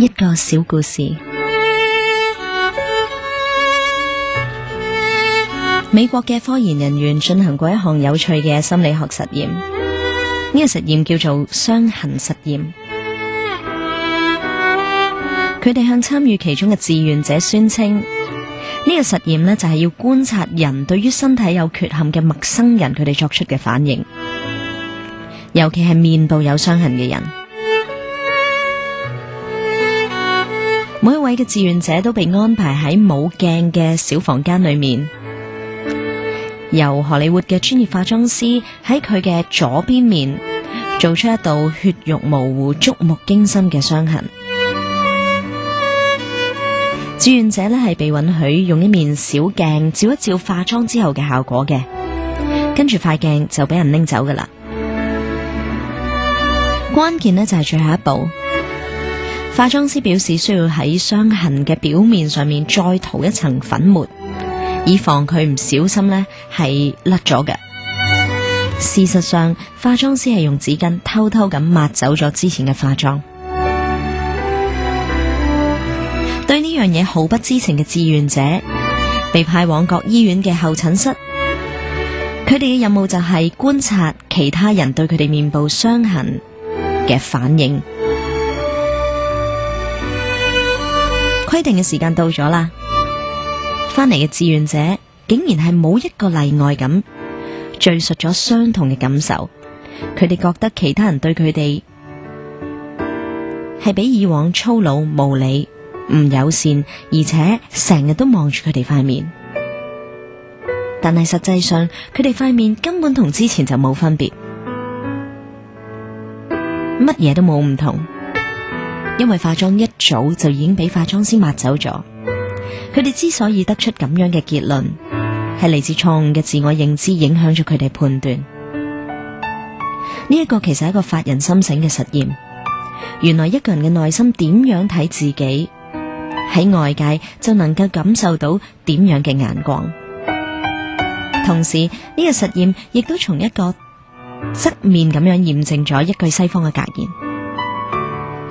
一個小故事。美國嘅科研人員進行過一項有趣嘅心理學實驗，呢個實驗叫做傷痕實驗。佢哋向參與其中嘅志願者宣稱，呢個實驗呢就係要觀察人對於身體有缺陷嘅陌生人佢哋作出嘅反應，尤其係面部有傷痕嘅人。每一位嘅志願者都被安排喺冇鏡嘅小房間裏面，由荷里活嘅專業化妝師喺佢嘅左邊面做出一道血肉模糊、觸目驚心嘅傷痕。志願者呢係被允許用一面小鏡照一照化妝之後嘅效果嘅，跟住塊鏡就俾人拎走噶啦。關鍵呢就係最後一步，化妝師表示需要喺傷痕嘅表面上面再塗一層粉末，以防佢唔小心呢係甩咗嘅。事實上，化妝師係用紙巾偷偷咁抹走咗之前嘅化妝。對呢樣嘢毫不知情嘅志願者被派往各醫院嘅候診室，佢哋嘅任務就係觀察其他人對佢哋面部傷痕嘅反應。規定嘅時間到咗啦，翻嚟嘅志願者竟然係冇一個例外咁敘述咗相同嘅感受。佢哋覺得其他人對佢哋係比以往粗魯無理、唔友善，而且成日都望住佢哋塊面。但係實際上，佢哋塊面根本同之前就冇分別，乜嘢都冇唔同。因為化妝一早就已經俾化妝師抹走咗。佢哋之所以得出咁樣嘅結論，係嚟自錯誤嘅自我認知影響咗佢哋判斷。呢一個其實係一個發人深省嘅實驗。原來一個人嘅內心點樣睇自己，喺外界就能夠感受到點樣嘅眼光。同時，呢個實驗亦都從一個側面咁樣驗證咗一句西方嘅格言：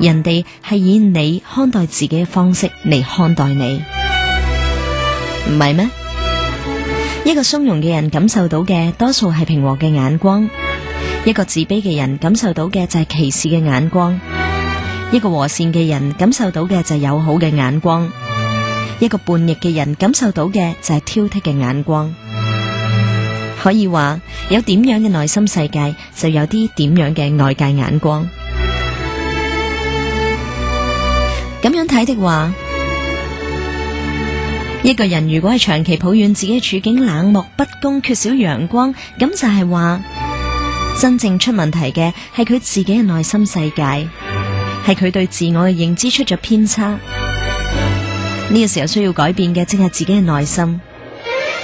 人哋係以你看待自己嘅方式嚟看待你，唔係咩？一個鬆容嘅人感受到嘅多數係平和嘅眼光，一個自卑嘅人感受到嘅就係歧視嘅眼光，一個和善嘅人感受到嘅就係友好嘅眼光，一個叛逆嘅人感受到嘅就係挑剔嘅眼光。可以話，有點樣嘅內心世界，就有啲點樣嘅外界眼光。咁樣睇的話，一個人如果係長期抱怨自己嘅處境冷漠不公、缺少陽光，咁就係話真正出問題嘅係佢自己嘅內心世界，係佢對自我嘅認知出咗偏差。呢個時候需要改變嘅正係自己嘅內心，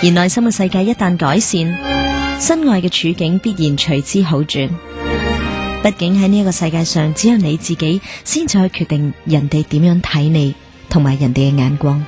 而內心嘅世界一旦改善，身外嘅處境必然隨之好轉。畢竟喺呢一個世界上，只有你自己先至可以決定人哋點樣睇你，同埋人哋嘅眼光。